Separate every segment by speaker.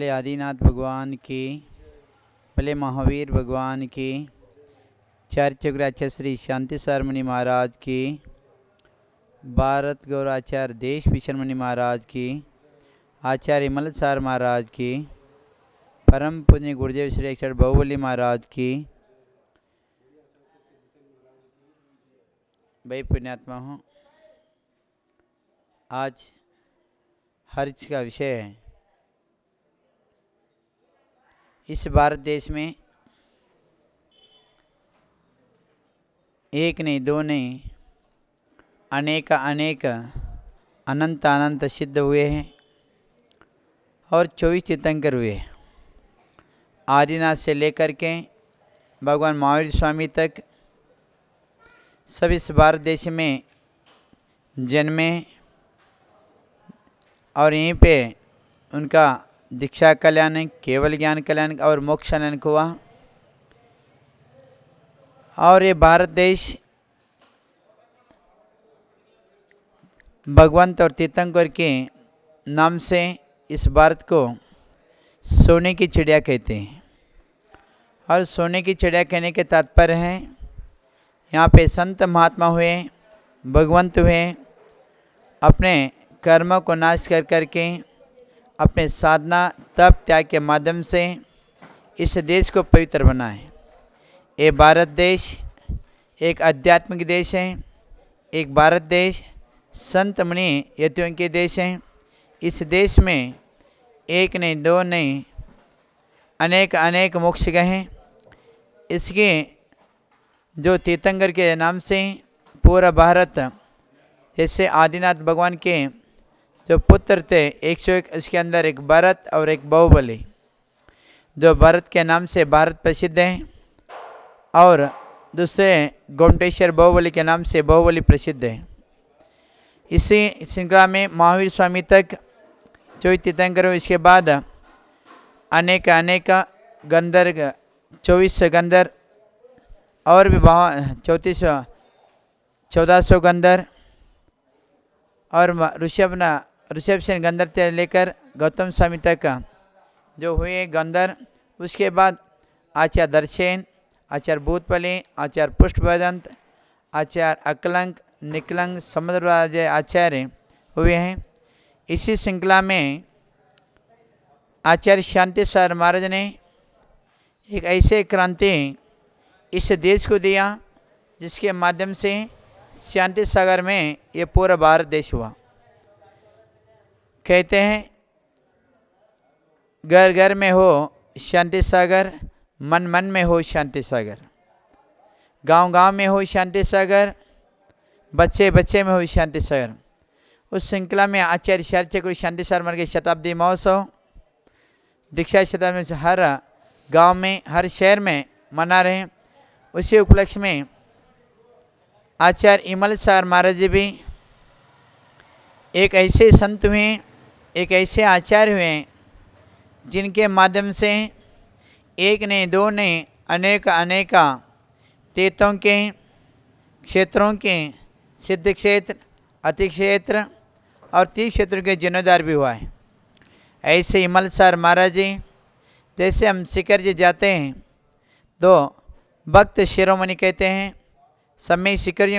Speaker 1: भले आदिनाथ भगवान की, भले महावीर भगवान की, चार्य श्री शांति सार मुनि महाराज की, भारत गौराचार्य देश भीषण मुनि महाराज की, आचार्य विमल सार महाराज की, परम पूज्य गुरुदेव श्री अक्षर बाहुबली महाराज की। भाई पुण्यात्मा हूँ, आज हर्ष का विषय है। इस भारत देश में एक नहीं दो नहीं अनेक अनंत अनंत सिद्ध हुए हैं और 24 तीर्थंकर हुए। आदिनाथ से लेकर के भगवान महावीर स्वामी तक सब इस भारत देश में जन्मे और यहीं पे उनका दीक्षा कल्याण, केवल ज्ञान कल्याण और मोक्ष कल्याण हुआ। और ये भारत देश भगवंत और तीर्थंकर के नाम से इस भारत को सोने की चिड़िया कहते हैं। और सोने की चिड़िया कहने के तात्पर्य है, यहाँ पे संत महात्मा हुए, भगवंत हुए, अपने कर्मों को नाश कर करके अपने साधना तप त्याग के माध्यम से इस देश को पवित्र बनाए। ये भारत देश एक आध्यात्मिक देश है। एक भारत देश संत मुनि यतियों के देश है। इस देश में एक नहीं दो नहीं अनेक मोक्ष गए। इसके जो तीर्थंकर के नाम से पूरा भारत, जैसे आदिनाथ भगवान के जो पुत्र थे 101, इसके अंदर एक भरत और एक बाहुबली, जो भरत के नाम से भारत प्रसिद्ध है और दूसरे गोमटेश्वर बाहुबली के नाम से बाहुबली प्रसिद्ध है। इसी श्रृंखला में महावीर स्वामी तक 24 तीर्थंकर, इसके बाद अनेक गंधर 24 गंधर और भी 1400 गंधर और ऋषभ सेन गंधर से लेकर गौतम स्वामी तक जो हुए गंधर। उसके बाद आचार्य दर्शन, आचार्य भूतपली, आचार्य पुष्पवदंत, आचार्य अकलंक, निकलंक, समुद्रराज आचार्य हुए हैं। इसी श्रृंखला में आचार्य शांति सार महाराज ने एक ऐसे क्रांति इस देश को दिया जिसके माध्यम से शांति सागर में ये पूरा भारत देश हुआ। कहते हैं घर घर में हो शांति सागर, मन मन में हो शांति सागर, गांव गांव में हो शांति सागर, बच्चे बच्चे में हो शांति सागर। उस श्रृंखला में आचार्य शार्चक्र शांति सागर महाराज के शताब्दी महोत्सव दीक्षा शताब्दी में हर गांव में, हर शहर में मना रहे हैं। उसी उपलक्ष्य में आचार्य विमल सार महाराज जी भी एक ऐसे संत हुए, एक ऐसे आचार्य हुए जिनके माध्यम से एक नहीं दो नहीं अनेक तीर्थों के, क्षेत्रों के, सिद्ध क्षेत्र, अति क्षेत्र और तीर्थ क्षेत्रों के जिम्मेदार भी हुआ है। ऐसे विमल सार महाराज जी, जैसे हम शिखर जी जाते हैं तो भक्त शिरोमणि कहते हैं, समय शिखर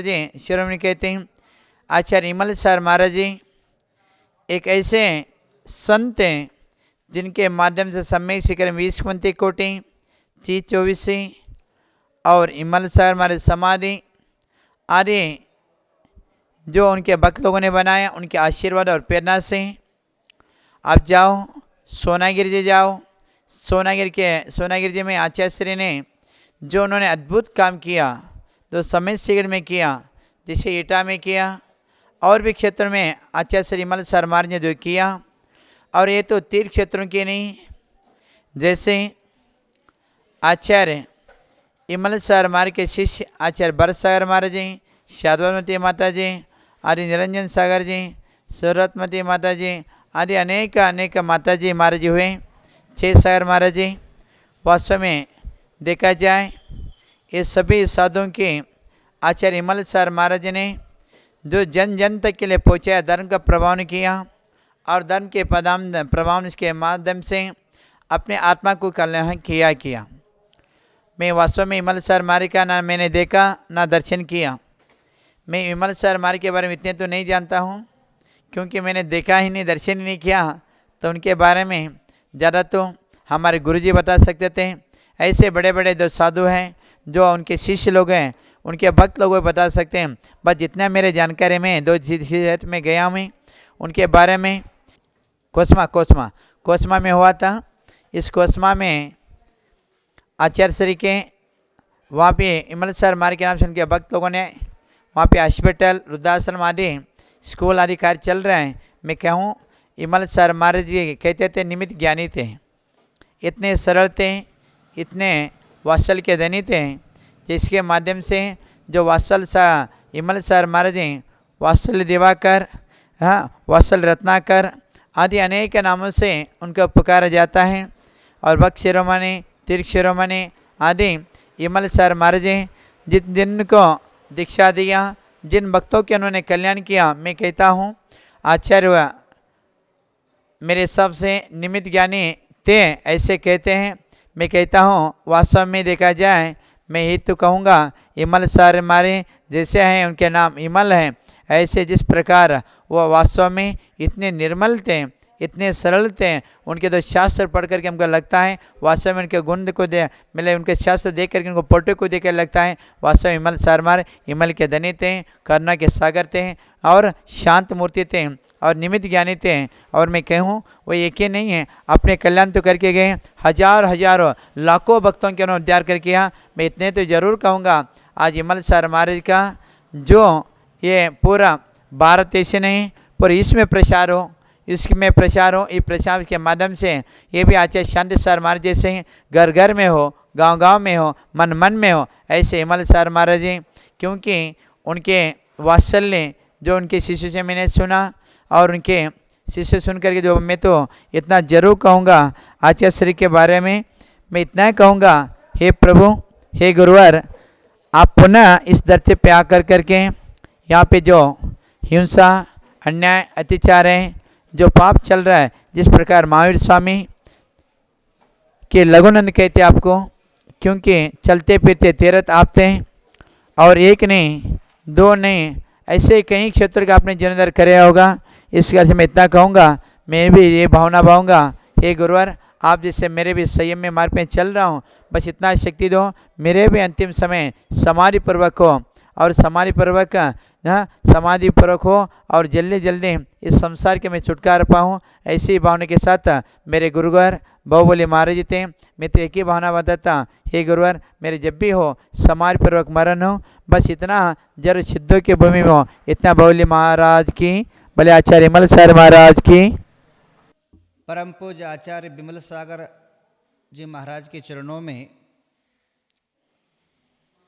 Speaker 1: जी शिरोमणि कहते हैं। आचार्य विमल सार महाराज जी एक ऐसे संत हैं जिनके माध्यम से समय शिखर में 20 कोटि 30-24 और विमल सार महाराज समाधि आदि जो उनके भक्त लोगों ने बनाया, उनके आशीर्वाद और प्रेरणा से आप जाओ, सोनागिरी जी जाओ। सोनागिरी जी में आचार्य श्री ने जो उन्होंने अद्भुत काम किया, जो समय शिखर में किया, जैसे ईटा में किया और भी क्षेत्रों में आचार्य श्री विमल सार महाराज ने जो किया। और ये तो तीर्थ क्षेत्रों के नहीं, जैसे आचार्य विमल सार महाराज के शिष्य आचार्य भरत सागर महाराज जी, शाद्वतमती माता जी आदि, निरंजन सागर जी, सूरतमती माता जी आदि अनेक माता जी महाराज जी हुए, 6 सागर महाराज जी। वास्तव में देखा जाए ये सभी साधुओं के आचार्य विमल सार महाराज ने जो जन जन तक के लिए पहुँचाया, धर्म का प्रभाव किया और धर्म के प्रभाव के माध्यम से अपने आत्मा को कल्याण किया। मैं वास्तव में विमल सर मारे का ना मैंने देखा ना दर्शन किया। मैं विमल सर मारे के बारे में इतने तो नहीं जानता हूँ, क्योंकि मैंने देखा ही नहीं, दर्शन ही नहीं किया। तो उनके बारे में ज़्यादा तो हमारे गुरुजी बता सकते थे। ऐसे बड़े बड़े जो साधु हैं, जो उनके शिष्य लोग हैं, उनके भक्त लोग बता सकते हैं। बस जितना मेरे जानकारी में 2 क्षेत्र में गया हूँ, उनके बारे में कोसमा में हुआ था। इस कोसमा में आचार्य श्री के वहाँ पे विमल सर मारे के नाम से उनके भक्त लोगों ने वहाँ पे हॉस्पिटल, वृद्धाश्रम आदि स्कूल आदि कार्य चल रहे हैं। मैं कहूँ विमल सर महाराज जी कहते थे निमित्त ज्ञानी थे, इतने सरल थे, इतने वात्सल के धनी थे, जिसके माध्यम से जो वात्सल सा विमल सर महाराज जी वात्सल दिवाकर, हाँ वात्सल रत्नाकर आदि अनेक नामों से उनका पुकारा जाता है। और भक्त शिरोमणि, तीर्थ शिरोमणि आदि विमल सर महाराज जी जिनको दीक्षा दिया, जिन भक्तों के उन्होंने कल्याण किया, मैं कहता हूँ आचार्य मेरे हिसाब से निमित्त ज्ञानी थे, ऐसे कहते हैं। मैं कहता हूँ वास्तव में देखा जाए, मैं ही तो कहूँगा विमल सर मारे जैसे हैं, उनके नाम विमल हैं, ऐसे जिस प्रकार वह वास्तव में इतने निर्मल थे, इतने सरल थे। उनके तो शास्त्र पढ़ करके हमको लगता है वास्तव में उनके गुण को उनके शास्त्र देख करके उनको फोटो को देख कर लगता है वास्तव में विमल सर मारे विमल के धनी थे, करुणा के सागर थे और शांत मूर्ति थे और निमित्त ज्ञानी थे। और मैं कहूँ वो एक ही नहीं है, अपने कल्याण तो करके गए, हजारों लाखों भक्तों के उन्होंने उद्धार कर किया। मैं इतने तो जरूर कहूँगा आज विमल सर महाराज का जो ये पूरा भारत देश नहीं, पूरे इसमें प्रचार हो, इसमें प्रचार हो, इस प्रचार के माध्यम से ये भी आचार्य शांति सर महाराज जैसे घर घर में हो, गांव गांव में हो, मन मन में हो, ऐसे विमल सर महाराज जी, क्योंकि उनके वात्सल्य जो उनके शिष्य से मैंने सुना और उनके शिष्य सुन करके जो मैं तो इतना जरूर कहूँगा आचार्य श्री के बारे में, मैं इतना कहूँगा हे प्रभु, हे गुरुवर, आप पुनः इस धरती पे आकर करके यहाँ पे जो हिंसा, अन्याय, अत्याचार है, जो पाप चल रहा है, जिस प्रकार महावीर स्वामी के लघुनंद कहते आपको, क्योंकि चलते फिरते तीर्थ आप थे और एक नहीं, दो नहीं, ऐसे कई क्षेत्र का आपने जीर्णोद्धार कराया होगा। इस कारण से मैं इतना कहूँगा, मैं भी ये भावना पाऊँगा, हे गुरुवर, आप जैसे मेरे भी संयम में मार्ग में चल रहा हूँ, बस इतना शक्ति दो, मेरे भी अंतिम समय समाधि पूर्वक हो और समाधि पूर्वक हो और जल्दी जल्दी इस संसार के मैं छुटकारा पाऊँ। ऐसी ही भावना के साथ मेरे गुरुवर बहुबली महाराज थे, मैं तो एक ही भावना बताता, हे गुरुवर, मेरे जब भी हो समाधि पूर्वक मरण हो, बस इतना जरूर सिद्धों की भूमि में हो। इतना बहुबली महाराज की, भले आचार्य विमल सर महाराज की।
Speaker 2: परम पूज्य आचार्य विमल सागर जी महाराज के चरणों में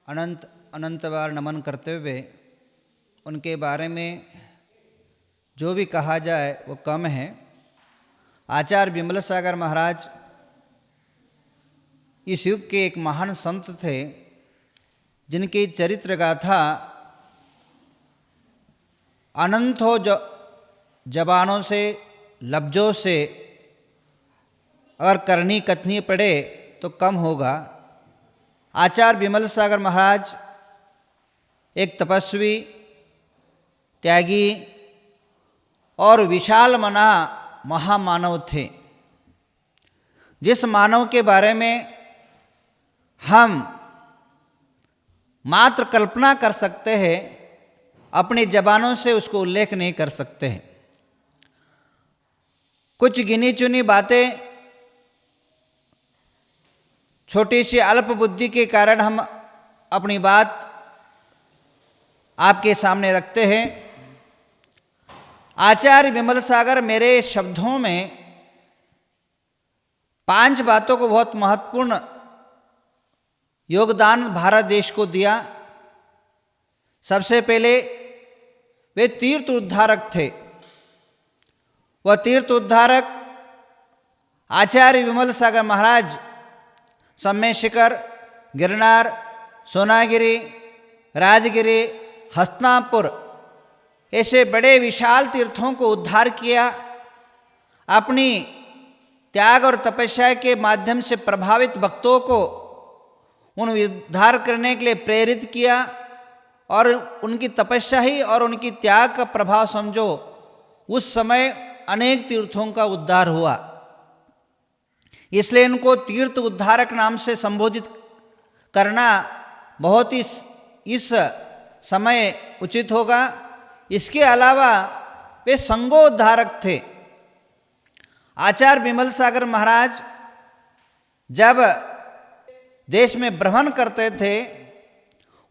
Speaker 2: अनंत बार नमन करते हुए उनके बारे में जो भी कहा जाए वो कम है। आचार्य विमल सागर महाराज इस युग के एक महान संत थे, जिनकी चरित्र गाथा अनंतों जबानों से, लफ्ज़ों से अगर करनी कथनी पड़े तो कम होगा। आचार्य विमल सागर महाराज एक तपस्वी, त्यागी और विशाल मना महामानव थे, जिस मानव के बारे में हम मात्र कल्पना कर सकते हैं, अपनी जबानों से उसको उल्लेख नहीं कर सकते हैं। कुछ गिनी चुनी बातें, छोटी सी अल्प बुद्धि के कारण हम अपनी बात आपके सामने रखते हैं। आचार्य विमल सागर मेरे शब्दों में 5 बातों को बहुत महत्वपूर्ण योगदान भारत देश को दिया। सबसे पहले वे तीर्थ उद्धारक थे। वह तीर्थ उद्धारक आचार्य विमल सागर महाराज सम्य शिखर, गिरनार, सोनागिरी, राजगिरी, हस्तिनापुर ऐसे बड़े विशाल तीर्थों को उद्धार किया अपनी त्याग और तपस्या के माध्यम से प्रभावित भक्तों को उन उद्धार करने के लिए प्रेरित किया और उनकी तपस्या ही और उनकी त्याग का प्रभाव समझो उस समय अनेक तीर्थों का उद्धार हुआ। इसलिए इनको तीर्थ उद्धारक नाम से संबोधित करना बहुत ही इस समय उचित होगा। इसके अलावा वे संगोद्धारक थे। आचार्य विमल सागर महाराज जब देश में भ्रमण करते थे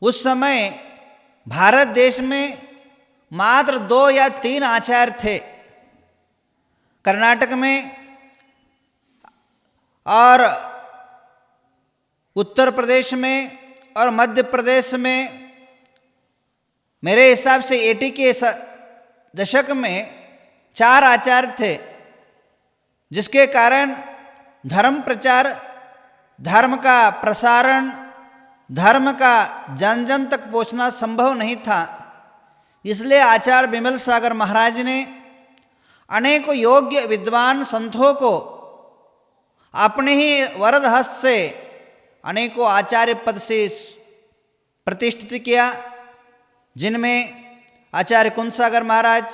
Speaker 2: उस समय भारत देश में मात्र 2 या 3 आचार्य थे। कर्नाटक में और उत्तर प्रदेश में और मध्य प्रदेश में मेरे हिसाब से 80 के दशक में 4 आचार्य थे, जिसके कारण धर्म प्रचार, धर्म का प्रसारण, धर्म का जन जन तक पहुंचना संभव नहीं था। इसलिए आचार्य विमल सागर महाराज ने अनेकों योग्य विद्वान संतों को अपने ही वरद हस्त से अनेकों आचार्य पद से प्रतिष्ठित किया, जिनमें आचार्य कुंद सागर महाराज,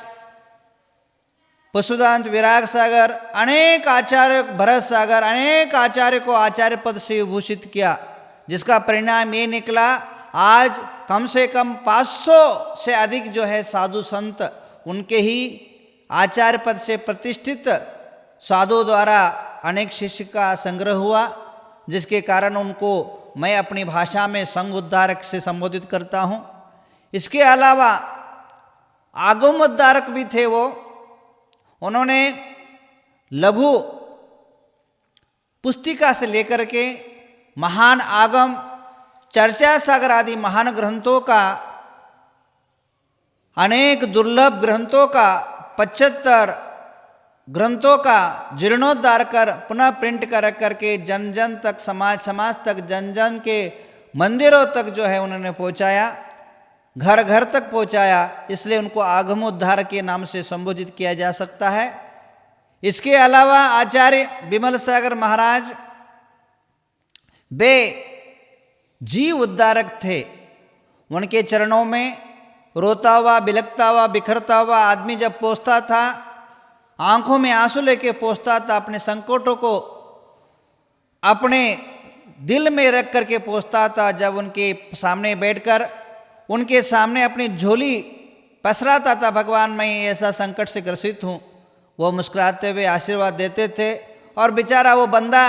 Speaker 2: पशुदांत विराग सागर, अनेक आचार्य भरत सागर, अनेक आचार्य को आचार्य पद से विभूषित किया, जिसका परिणाम ये निकला आज कम से कम 500 से अधिक जो है साधु संत उनके ही आचार्य पद से प्रतिष्ठित साधुओं द्वारा अनेक शिष्य का संग्रह हुआ, जिसके कारण उनको मैं अपनी भाषा में संघ उद्धारक से संबोधित करता हूँ। इसके अलावा आगम उद्धारक भी थे वो। उन्होंने लघु पुस्तिका से लेकर के महान आगम, चर्चा सागर आदि महान ग्रंथों का, अनेक दुर्लभ ग्रंथों का, 75 ग्रंथों का जीर्णोद्धार कर पुनः प्रिंट कर करके जन जन तक, समाज तक, जन जन के मंदिरों तक जो है उन्होंने पहुंचाया, घर घर तक पहुंचाया। इसलिए उनको आगमोद्धार के नाम से संबोधित किया जा सकता है। इसके अलावा आचार्य विमल सागर महाराज वे जीव उद्धारक थे। उनके चरणों में रोता हुआ, बिलखता हुआ, बिखरता हुआ आदमी जब पहुंचता था, आंखों में आंसू लेके पहुंचता था, अपने संकटों को अपने दिल में रख करके पहुंचता था, जब उनके सामने बैठकर उनके सामने अपनी झोली पसराता था, भगवान मैं ऐसा संकट से ग्रसित हूँ, वो मुस्कुराते हुए आशीर्वाद देते थे। और बेचारा वो बंदा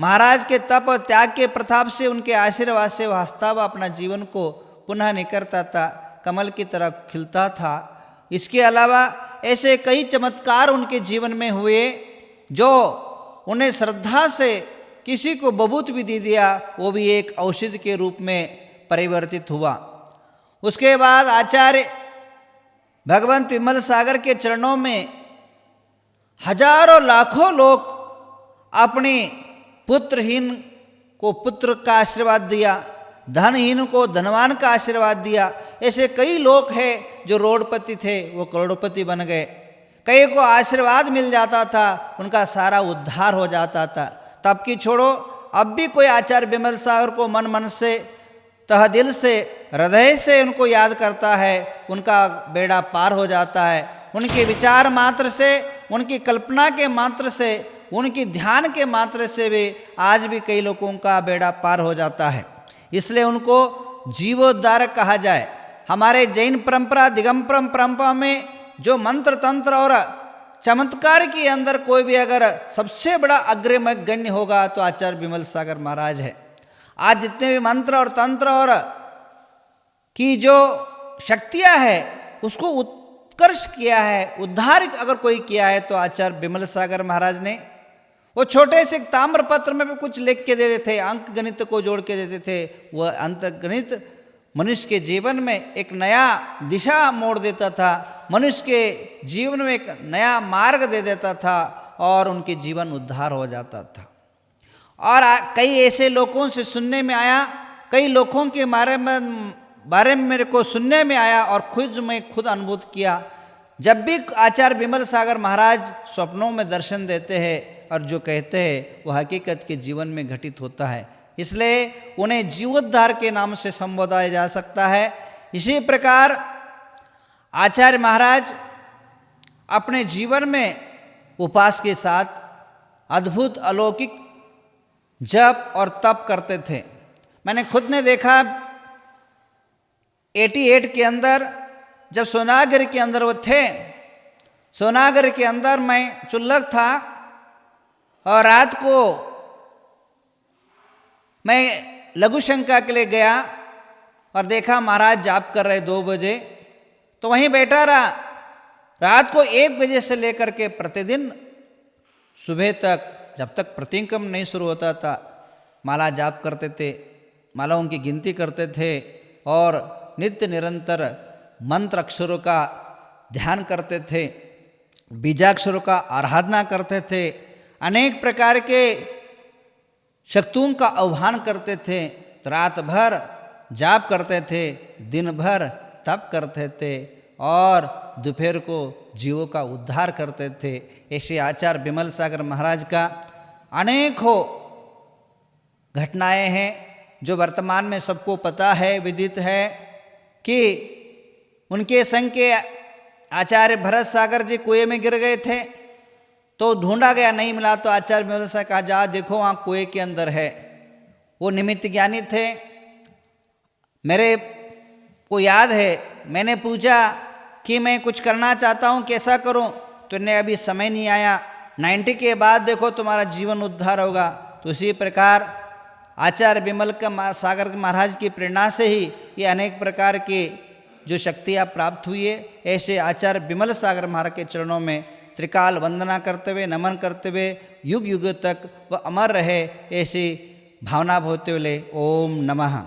Speaker 2: महाराज के तप और त्याग के प्रताप से, उनके आशीर्वाद से हंसता हुआ अपना जीवन को पुनः निकरता था, कमल की तरह खिलता था। इसके अलावा ऐसे कई चमत्कार उनके जीवन में हुए जो उन्हें श्रद्धा से किसी को बबूत भी दे दिया, वो भी एक औषधि के रूप में परिवर्तित हुआ। उसके बाद आचार्य भगवंत विमल सागर के चरणों में हजारों लाखों लोग अपने पुत्रहीन को पुत्र का आशीर्वाद दिया, धनहीन को धनवान का आशीर्वाद दिया। ऐसे कई लोग हैं जो रोडपति थे वो करोड़पति बन गए। कई को आशीर्वाद मिल जाता था, उनका सारा उद्धार हो जाता था। तब की छोड़ो, अब भी कोई आचार्य विमल सागर को मन मन से, तह दिल से, हृदय से उनको याद करता है, उनका बेड़ा पार हो जाता है। उनके विचार मात्र से, उनकी कल्पना के मात्र से, उनकी ध्यान के मात्र से भी आज भी कई लोगों का बेड़ा पार हो जाता है। इसलिए उनको जीवोद्धारक कहा जाए। हमारे जैन परंपरा, दिगंबरम परंपरा में जो मंत्र तंत्र और चमत्कार के अंदर कोई भी अगर सबसे बड़ा अग्रगण्य गण्य होगा तो आचार्य विमल सागर महाराज है। आज जितने भी मंत्र और तंत्र और की जो शक्तियाँ है उसको उत्कर्ष किया है, उद्धार अगर कोई किया है तो आचार्य विमल सागर महाराज ने। वो छोटे से ताम्र पत्र में भी कुछ लिख के देते थे, अंक गणित को जोड़ के देते थे। वह अंक गणित मनुष्य के जीवन में एक नया दिशा मोड़ देता था, मनुष्य के जीवन में एक नया मार्ग दे देता था और उनके जीवन उद्धार हो जाता था। और कई ऐसे लोगों से सुनने में आया, कई लोगों के बारे में मेरे को सुनने में आया और खुद मैं खुद अनुभूत किया जब भी आचार्य विमल सागर महाराज स्वप्नों में दर्शन देते हैं और जो कहते हैं वो हकीकत के जीवन में घटित होता है, इसलिए उन्हें जीवोद्धार के नाम से संबोधा जा सकता है। इसी प्रकार आचार्य महाराज अपने जीवन में उपास के साथ अद्भुत अलौकिक जप और तप करते थे। मैंने खुद ने देखा 88 के अंदर जब सोनागिरी के अंदर वो थे, सोनागिरी के अंदर मैं चुल्लक था और रात को मैं लघु शंका के लिए गया और देखा महाराज जाप कर रहे 2 बजे, तो वहीं बैठा रहा। रात को 1 बजे से लेकर के प्रतिदिन सुबह तक, जब तक प्रतिक्रम नहीं शुरू होता था, माला जाप करते थे, मालाओं की गिनती करते थे और नित्य निरंतर मंत्र अक्षरों का ध्यान करते थे, बीजाक्षरों का आराधना करते थे, अनेक प्रकार के शक्तियों का आह्वान करते थे, रात भर जाप करते थे, दिन भर तप करते थे और दोपहर को जीवों का उद्धार करते थे। ऐसे आचार्य विमल सागर महाराज का अनेकों घटनाएं हैं जो वर्तमान में सबको पता है, विदित है कि उनके संग के आचार्य भरत सागर जी कुएं में गिर गए थे, तो ढूंढा गया, नहीं मिला, तो आचार्य विमल सागर कहा जा देखो वहाँ कुएं के अंदर है। वो निमित्त ज्ञानी थे। मेरे को याद है मैंने पूछा कि मैं कुछ करना चाहता हूँ, कैसा करूँ? तो इन्हें अभी समय नहीं आया, 90 के बाद देखो तुम्हारा जीवन उद्धार होगा। तो इसी प्रकार आचार्य विमल का सागर महाराज की प्रेरणा से ही ये अनेक प्रकार की जो शक्तियाँ प्राप्त हुई है। ऐसे आचार्य विमल सागर महाराज के चरणों में त्रिकाल वंदना करते हुए, नमन करते हुए युग युग तक वह अमर रहे, ऐसी भावना होते हुए ओम नमः।